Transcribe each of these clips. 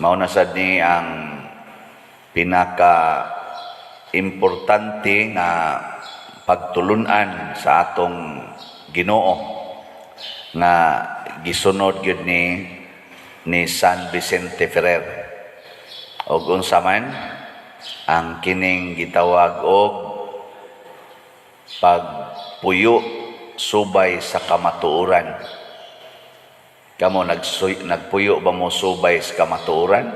Mao na sad ni ang pinaka importante nga pagtulunan sa atong Ginoo nga gisunod gyud ni San Vicente Ferrer. Og unsa man ang kining gitawag og pagpuyo subay sa kamatuoran. Kamo nagpuyo ba mo subay sa kamatuoran?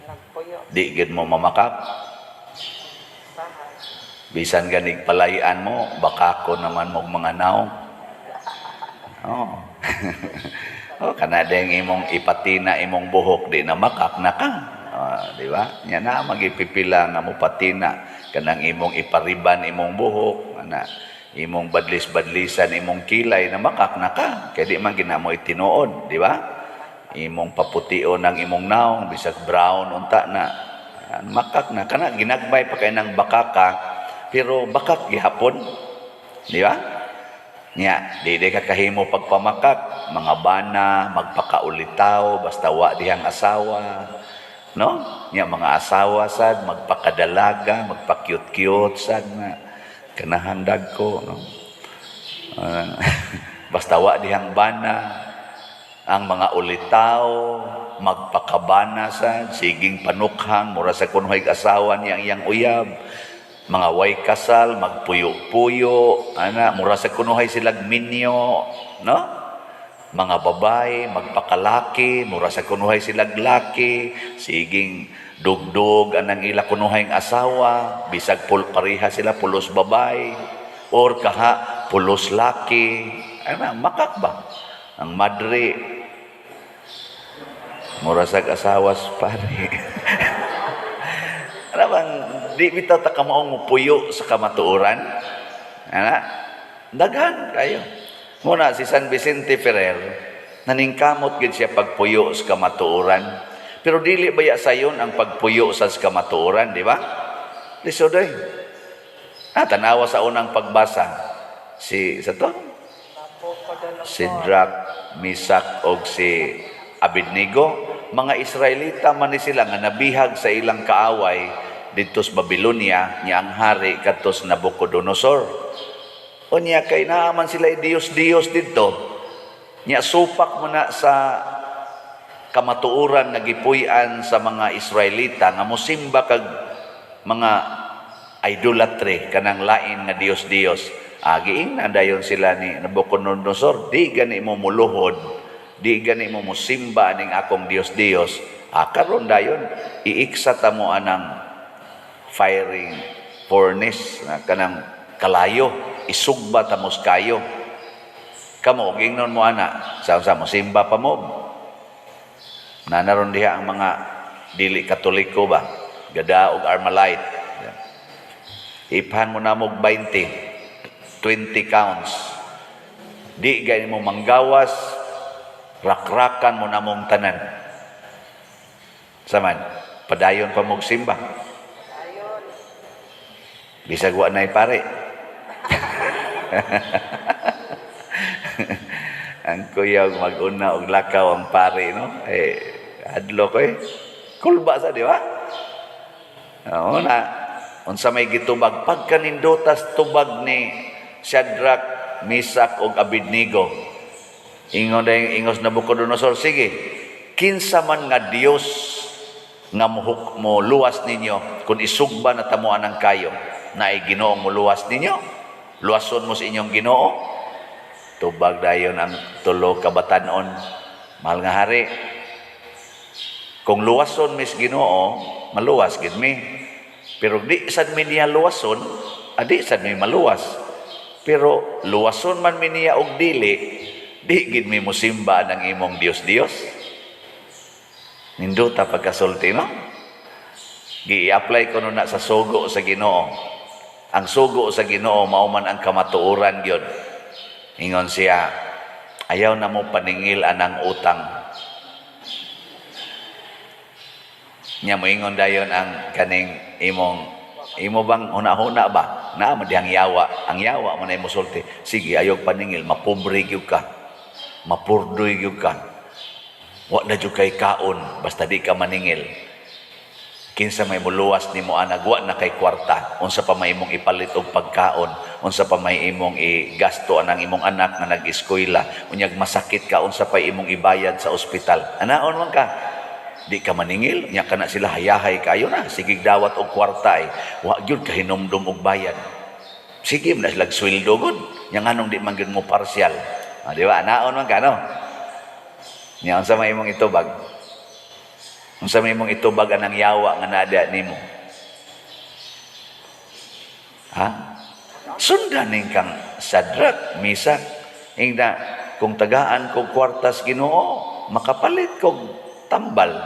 Nagpuyo. Di gid mo mamakap. Bisan ganig palayan mo, baka ko naman mong mga naong. Oh. Oh, kanadeng imong ipatina imong buhok di na makak na ka. Di ba? Nya na magipipila nga mo patina kanang imong ipariban imong buhok, ana imong badlis-badlisan imong kilay na makak na ka. Kay di man ginamo itinuod, di ba? Imong paputio ng imong naong bisag brown unta na. Makak na kana ginagbay pa kay nang bakaka pero bakak gihapon. Di ba? Nya, di ka kahimo pagpamakak, mga bana, magpakaulitaw, basta wa dihang asawa. No? Nya, mga asawa sad, magpakadalaga, magpa-cute-cute sad na kanahandag ko. No? Basta wa dihang bana, ang mga ulitaw, magpakabana sad, siging panukhang, mura sa kunhoy asawa niyang iyang uyab. Mga way kasal, magpuyo-puyo, mura sa kunuhay silag minyo, no? Mga babae, magpakalaki, mura sa kunuhay silag laki, siging dugdog anang ila kunuhay asawa, bisag pariha sila pulos babae, or kaha pulos laki, makak ba? Ang madre, mura sa asawa pare. Ano bang, di bitaw ta kamaong mupuyo sa kamatuoran? Daghan kayo. Muna si San Vicente Ferrer, naningkamot gid siya pagpuyo sa kamatuoran. Pero dili baya sayon ang pagpuyo sa kamatuoran, di ba? Lisodoy. Tanawa sa unang pagbasa. Si Shadrach, Meshach og si Abednego, mga Israelita man ni sila nga nabihag sa ilang kaaway dito sa Babylonia niya ang hari katos Nabucodonosor. O niya kay naaman sila Diyos-Diyos dito. Niya supak mo na sa kamatuuran nagipuy-an sa mga Israelita nga mosimba kag mga idolatry kanang lain nga Diyos-Diyos. Giing na dayon sila ni Nabucodonosor, di gani mo muluhod, di gani mo musimba ning akong Diyos-Diyos. Karon dayon iiksa ta mo anang firing furnace na kanang kalayo, isugba ta mos kayo. Kamo gingnon mo ana, sa mo simba pa mo. Nanaron diha ang mga dili Katoliko ba, Gada og Armalite. Iphan mo na mo 20 counts. Di gani mo manggawas, rakrakan mo na mong tanan. Saman, padayon pa mong simba. Bisag wa nay pare. Ang kuya mag-una og lakaw ang pare, no? Adlo ko kulba sa di ba? Oo na. Unsa may gitubag pagkanindotas tubag ni Shadrach, Meshach og Abednego. Ingon dayong ingos Nabucodonosor, sige, kinsa man nga Dios nga mo luwas ninyo kung isugba na tamuan ng kayo na ay Ginoong mo luwas ninyo, luwason mo sa inyong Ginoo. Tubag dayon ang tulo ka batan-on, mahal nga hari, kung luwason mis Ginoo, maluwas gid mi. Pero di sad mi niya luwason, adi sad mi maluwas. Pero luwason man mi niya og dili, di gid mi mosimba ng imong Dios-Dios. Ninduta pagkasulti, no? Gi-apply ko na sa sugo sa Ginoo. Ang sugo sa Ginoo mao man ang kamatuoran gyud. Ingon siya, ayaw na mo paningil anang utang. Nya mo ingon dayon ang kaning imo bang huna-huna ba? Na madihang yawa, ang yawa man ay mosulti. Sige, ayaw paningil, mapobre gyud ka. Mapurdoy gyud ka. Wa na jud kay kaon basta di ka maningil. Kinsa may muluwas nimo anag wa na kay kwarta, unsa pa may imong ipalit og pagkaon, unsa pa may imong igasto anang imong anak nga nag-eskwela, unyag masakit ka unsa pa imong ibayad sa ospital. Anaon man ka? Di ka maningil, nya kana sila hayahay kayo na, sige dawat og kwarta ay wa gyud kahinomdom og bayad. Sige na sila sweldo gud, nya nganong di man gyud mo partial. Di ba? Anaon man ka no? Nya unsa may imong itubag? Unsa may imong itubag anang yawa nga nada nimo? Ha? Sundanin kang Sadrak, Misak, ingda kung tagaan kog kwartas Ginoo, makapalit kog tambal,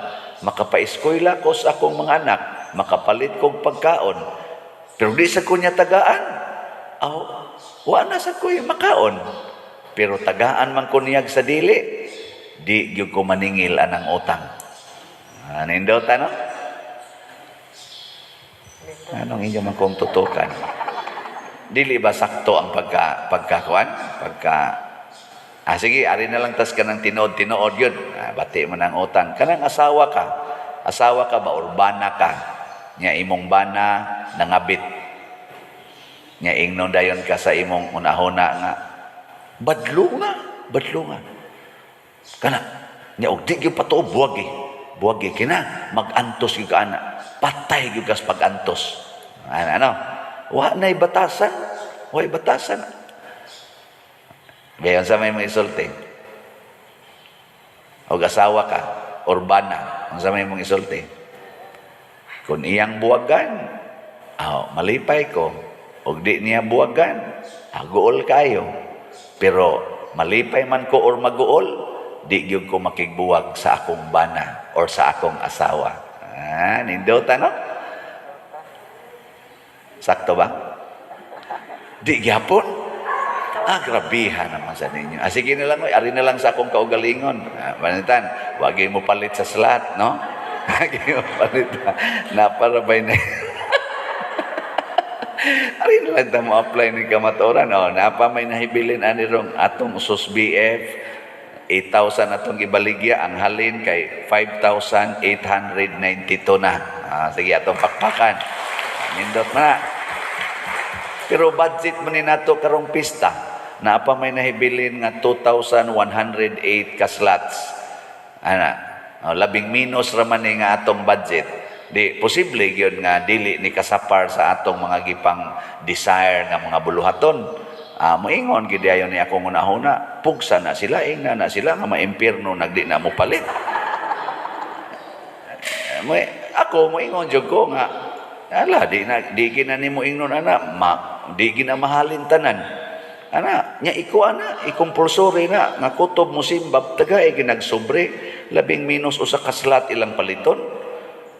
makapaeskwela ko sa akong mga anak, makapalit kog pagkaon. Pero di sa kunya tagaan. Aw, wa na sa kuya makaon. Pero tagaan man ko niyag sa dili, di gyud ko maningil anang utang. Nindot ano? Anong inyo man kong tutukan? Dili ba sakto ang pagkakuan? Sige, ari na lang tas ka ng tinood yun. Bati mo ng utang. Kanang asawa ka ba, urbana ka, nya imong bana nangabit. Nya ingnon dayon ka sa imong unahuna nga, badlo nga. Kana, nya og di gyud patuo buwag kina magantos gyud ka ana. Patay gyud kas pagantos. Ano? Wa nay batasan. Gayon sa may isulti. O asawa ka, urbana, sa may mong isulti. Kung iyang buwagan, malipay ko. O di niya buwagan, guol kayo. Pero malipay man ko or maguol, di gyud ko makigbuwag sa akong bana or sa akong asawa. Nindot ano? Sakto ba? Di gyapon. Grabihan naman sa ninyo. Sige na lang, ari na lang sa akong kaugalingon. Manitan, wag mo palit sa slat, no? Wag mo palit. Naparabay na. Ari na lang mo apply ni kamaturan. Napa may nahibilin ani rong atong usos BF, 8,000 atong ibaligya, ang halin kay 5,892 na. Sige, atong pakpakan. Nindot na. Pero budget mo ni nato karong pista. Naapa may nahibilin nga 2,108 ka slots. Labing minus raman ni nga atong budget. Di posible gyud nga dili ni kasapar sa atong mga gipang desire nga mga buluhaton. Moingon gid ayon ni akong unahuna, pugsa na sila, ingna na sila nga maimpierno nagdi na mo palit. Ako moingon jud ko nga di gina nimo ingnon ana, di gina mahalin tanan. Nya ikumpulsori na nga kutob mo simbab tagay ginagsobre labing minus usa ka slot ilang paliton.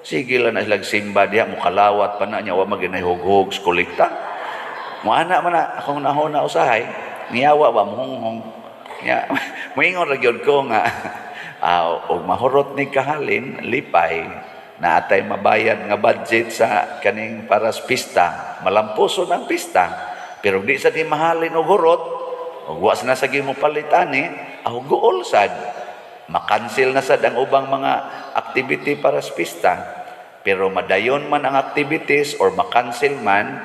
Sige lang na silang simba diha mo kalawat pa na nya wa maginahughog kolekta. Mo ana man na akong nahuna usahay, niyawa ba mohonghong. Nya moingon ra gyud ko nga og mahurot ni kahalin lipay na atay mabayad nga budget sa kaning para sa pista, malampuson ang pista. Pero di sa di mahalin o hurot, o wa na sa mo palitan guol sad. Makansil na sad ang ubang mga activity para sa pista. Pero madayon man ang activities or makansil man,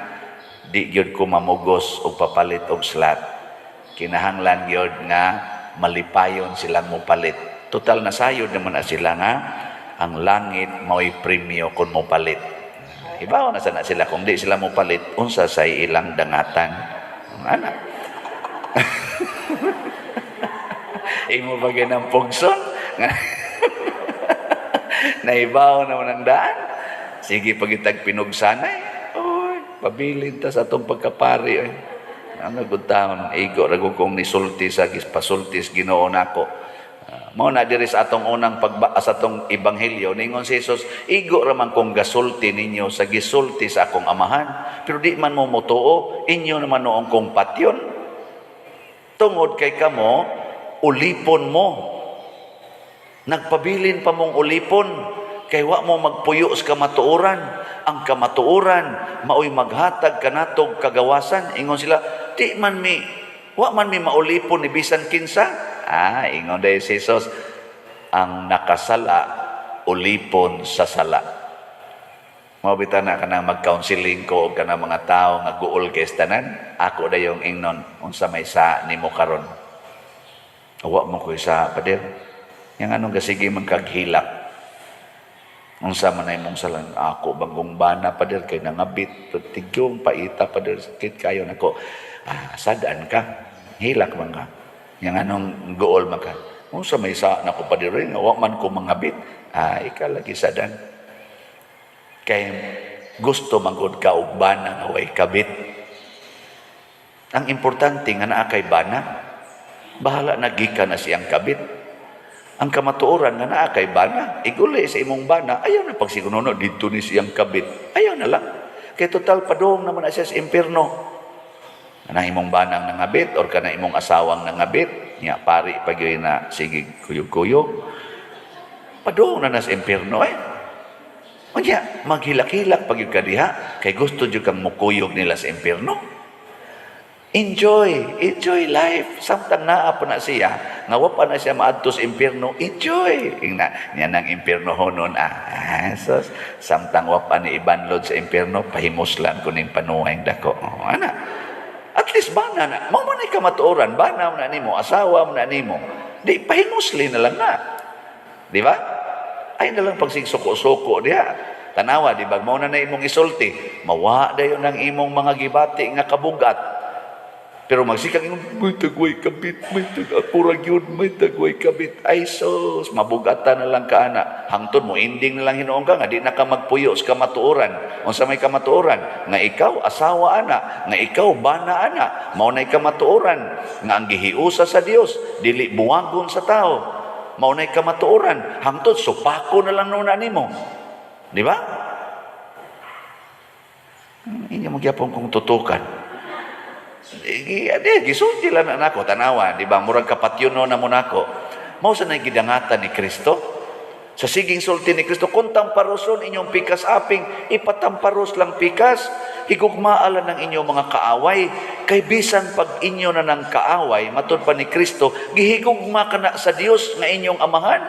di gyud ko mamugos o papalit og slot. Kinahanglan gyud nga malipayon silang mopalit. Total nasayod naman na sila nga ang langit mao'y premyo kung mopalit. Ibaw na sana sila kung di sila mopalit, unsa say ilang dangatan. Ana. Imo ba ganang pugson? Naibaw naman ang daan. Sige pagitag pinugsanay. Oy, pabilin ta sa atong pagkapari. Ang nagutahon, igo rago kong nisulti sa pasultis Ginoo nako. Mao na diri sa atong unang sa atong ebanghelyo ningon si Jesus, igo raman kong gasulti ninyo sa gisulti sa akong amahan, pero di man mo motuo, inyo naman noong kong patyon. Tungod kay kamo, ulipon mo. Nagpabilin pa mong ulipon, kay wa mo magpuyo sa kamatuoran. Ang kamatuoran, mao'y maghatag kanatog kagawasan. Ingon sila, wa man mi maulipon ni bisan kinsa. Ingon dahil si Jesus, ang nakasala ulipon sa sala. Mabita na ka na mag-counseling ko o ka na mga tao nga guol kay tanan, ako da yung ingnon unsa may sa nimo karon. Awa mo ko sa pader. Yang anong gasige magkaghilak. Unsa man ay mong salang ako bagong bana pader kay nangabit tigyong paita pader sakit kayo nako. Sadaan ka. Hilak man ka. Yang anong guol man ka. Unsa may sa nako pader nga wa man ko mangabit. Ika lagi sadan. Kay gusto magod ka og bana nga way kabit. Ang importante nga naa kay bana, bahala na gikan na siyang kabit. Ang kamatuoran nga naa kay bana, iguli sa imong bana, ayaw na pagsigunono dito ni siyang kabit. Ayaw na lang. Kay total padong naman na siya sa impierno. Kana imong banang nangabit or kana imong asawang nangabit, nya pari pagyoy na sige kuyog-kuyog. Padong na sa impierno Unya, maghilak-hilak pag yung kadiha, kay gusto dyan kang mukuyog nila sa impyerno. Enjoy life. Samtang naa pa na siya, ngawa pa na siya maadto sa impyerno, enjoy. Yan ang impyerno honon. So, samtang wapa ni ibanlod sa impyerno, pahimuslan ko ning panuhay dako. At least bana na. Mamanay ka matuoran, bana mo na nimo, asawa mo na nimo. Di, pahimusli na lang na. Di ba? Ay na lang pagsigsuko-suko diha. Tanawa, di ba? Mao na imong isulti. Mawa dayon ng imong mga gibati nga kabugat. Pero magsikang imong, may tagway kabit, may tagakurag yun, may tagway kabit. Ay sos, mabugatan na lang ka ana. Hangtod mo, ending na lang hinuong ka nga, di na ka magpuyo sa kamatuoran. Unsa may kamatuoran? Nga ikaw, asawa ana. Nga ikaw, bana ana. Mao na'y kamatuoran. Nga ang gihiusa sa Dios, dili buwagon sa tao. Maunay kamatuoran, hangtod supako na lang nuna nimo. Di ba? Inyo magyapon kong tutukan. Gisulti lang na nako, tanawa, di ba? Murag kapatyon na mo nako. Mao sa nagidangatan ni Kristo. Sa siging sulti ni Kristo, kung tamparoson inyong pikas aping, ipatamparos lang pikas, higugmaalan ng inyong mga kaaway, kay bisan pag inyo na ng kaaway, matod pa ni Kristo, gihigugma ka na sa Dios nga inyong amahan.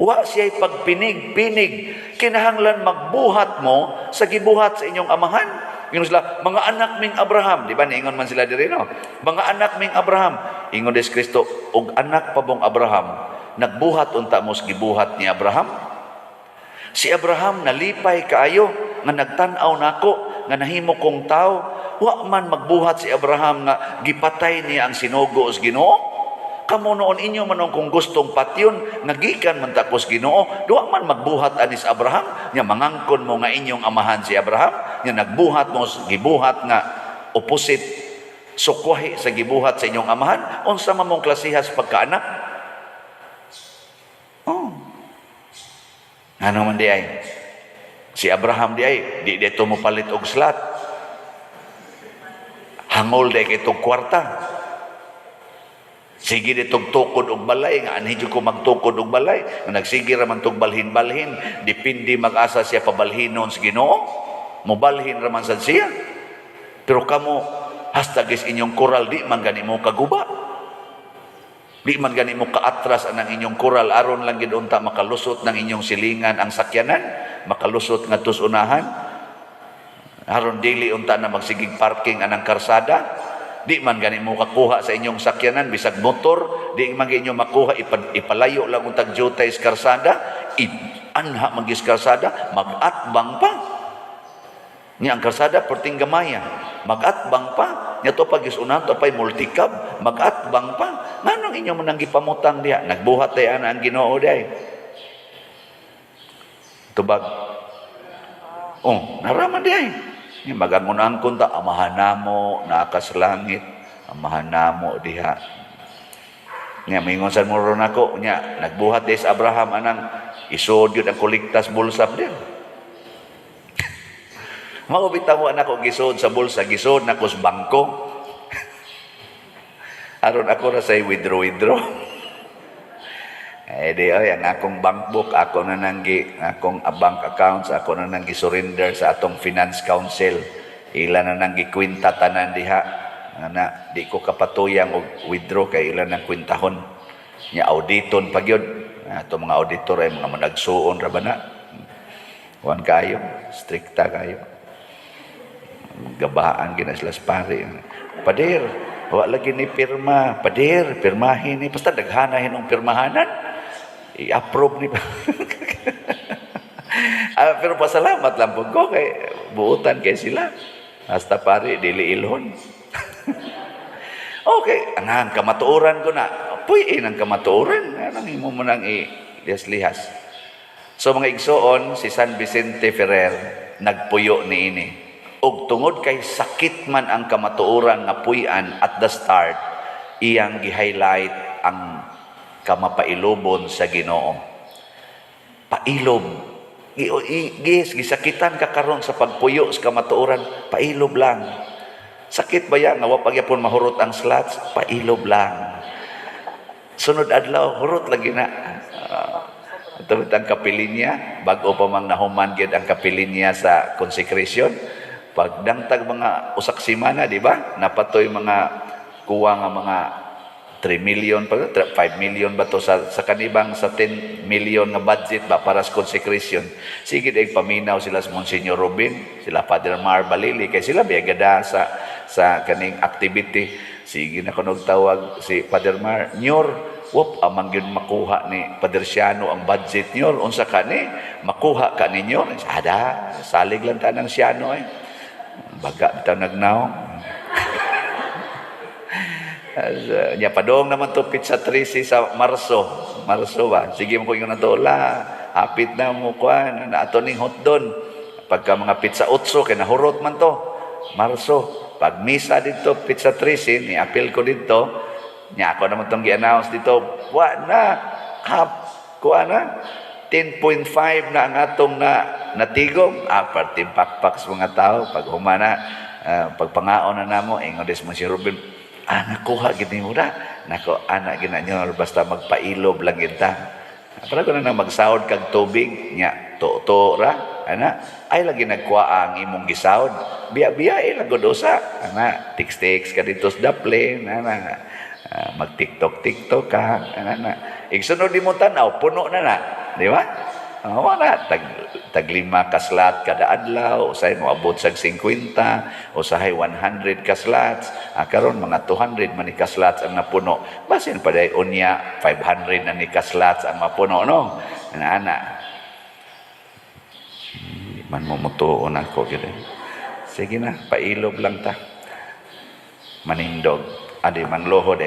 Wa siya'y pagpinig-pinig, kinahanglan magbuhat mo sa gibuhat sa inyong amahan. Ingon sila, mga anak ming Abraham, di ba? Niingon man sila diri, no? Mga anak ming Abraham. Ingon des Kristo, og anak pa bong Abraham, nagbuhat unta mo sa gibuhat ni Abraham. Si Abraham nalipay kaayo nga nagtan-aw nako nga nahimo kong tao. Wa man magbuhat si Abraham nga gipatay niya ang sinugo sa Ginoo. Kamo noon inyo manong kung gustong patyon nga gikan man takos Ginoo, duwa man magbuhat anis Abraham nya mangangkon mo nga inyong amahan si Abraham nya nagbuhat mo gibuhat nga opposite sukwahi sa gibuhat sa inyong amahan. Unsa man mong klasihas pagkaanak? Ano man di ay? Si Abraham di ay, di dito mo palit og slat. Hangol di kitong kwarta. Sige ditong tukod og balay, nga anhidyo ko magtukod og balay. Nagsige raman tong balhin-balhin, dipindi mag-asa siya pabalhinon sa Ginoo. Mubalhin raman sad siya. Pero kamo, hastagis inyong koral, di man gani mo kaguba. Di man gani mo kaatras ang inyong koral, aron lang gid unta makalusot ng inyong silingan ang sakyanan, makalusot nga tusunahan. Aron dili unta na magsigig parking anang karsada. Di man gani mo kakuha sa inyong sakyanan bisag motor, di man inyo makuha ipalayo lang untag jutay sa karsada, anha magis karsada, magatbang pa. Ni ang karsada perting gamaya, magatbang pa. Nya to pagisunan to pay multicab, magatbang pa. Nganong inyo man ang gipamutang diha? Nagbuhat tayo ang Ginoo day. Tubag. Naraman diha. Ni magangon kunta amahan namo naakas langit, amahan namo diha. Nya mingon sa muro nako nya nagbuhat des Abraham anang isod yun ang kolektas bulsa diha. Mao bitaw mo anak ko gisod sa bulsa, gisod nako sa bangko. Aron ako na say withdraw. Di ang akong bank book, ako na akong bank accounts, ako na nang surrender sa atong finance council. Ila na nang gikwinta tanan diha. Na di ko kapatuyang og withdraw kay ila nang kwintahon. Nya auditon pag yun. Ito mga auditor ay mga managsuon ra ba na. Kuan kayo, strikta kayo. Gabaan ginas pare. Pader, wa lagi ni pirma. Pader, pirmahin ni basta daghanahin ng pirmahanan. I-approve ni ba. Pero pasalamat lang po ko kay buutan kay sila. Hasta pare dili ilhon. Okay, anang kamatuoran ko na. Puy nang kamatuoran, anang imo mo nang lihas-lihas. So mga igsoon, si San Vicente Ferrer nagpuyo niini. Og tungod kay sakit man ang kamatuoran nga puy-an at the start, iyang gi-highlight ang kamapailobon sa Ginoo. Pailob. Gisakitan ka karon sa pagpuyo sa kamatuoran, pailob lang. Sakit ba yan? Nga pagyapon mahurot ang slots, pailob lang. Sunod adlaw, hurot lagi na. Tungod ang kapilin niya, bago pa mang nahuman gyud ang kapilin niya sa consecration. Pag dangtag mga usak simana, di ba? Napatoy mga kuwa nga mga 3 million, 5 million ba to sa kanibang sa 10 million na budget ba para sa consecration. Sige, paminaw sila sa Monsignor Rubin, sila Father Mar Balili, kay sila biyagada sa kaning activity. Sige na kunog tawag si Father Mar, Nyor, amang yun makuha ni Padre Siano ang budget nyo. Unsa ka ni, makuha ka ninyo. Ada, salig lang ta ng Siano eh. Baga bitaw nagnaw. Nya padong naman to pizza 13 sa Marso ba. Sige mo ko yung natola. Hapit na mo kuan na ato ning hotdon. Pagka mga pizza 8 kay nahurot man to. Marso. Pag misa dito pizza 13 ni appeal ko dito. Nya ako naman tong gi-announce dito. Wa na kuan na 10.5 na ang atong natigom. Party pakpak sa mga tao. Pag humana, pagpangaon na namo, ingon des mo si Ruben, nakuha gini mo na. Nako, anak ginanyo, basta magpailob lang kita. Para ko na magsahod kag tubig, nya, to ra, ay lagi nagkuha ang imong gisahod. Biya, lagod usa. Tiks-tiks ka dito sa daple, mag-tiktok ka, igsunod di mo tanaw, puno na. Di ba? Wala, tag 5 kaslat kada adlaw, usahay mo abot sa 50, usahay 100 kaslats, karon mga 200 man ni kaslats ang napuno. Basin pa day unya 500 na ni kaslats ang mapuno, no? Ana. Man mo mutuon ako gid. Sige na, pailob lang ta. Manindog, manlohod.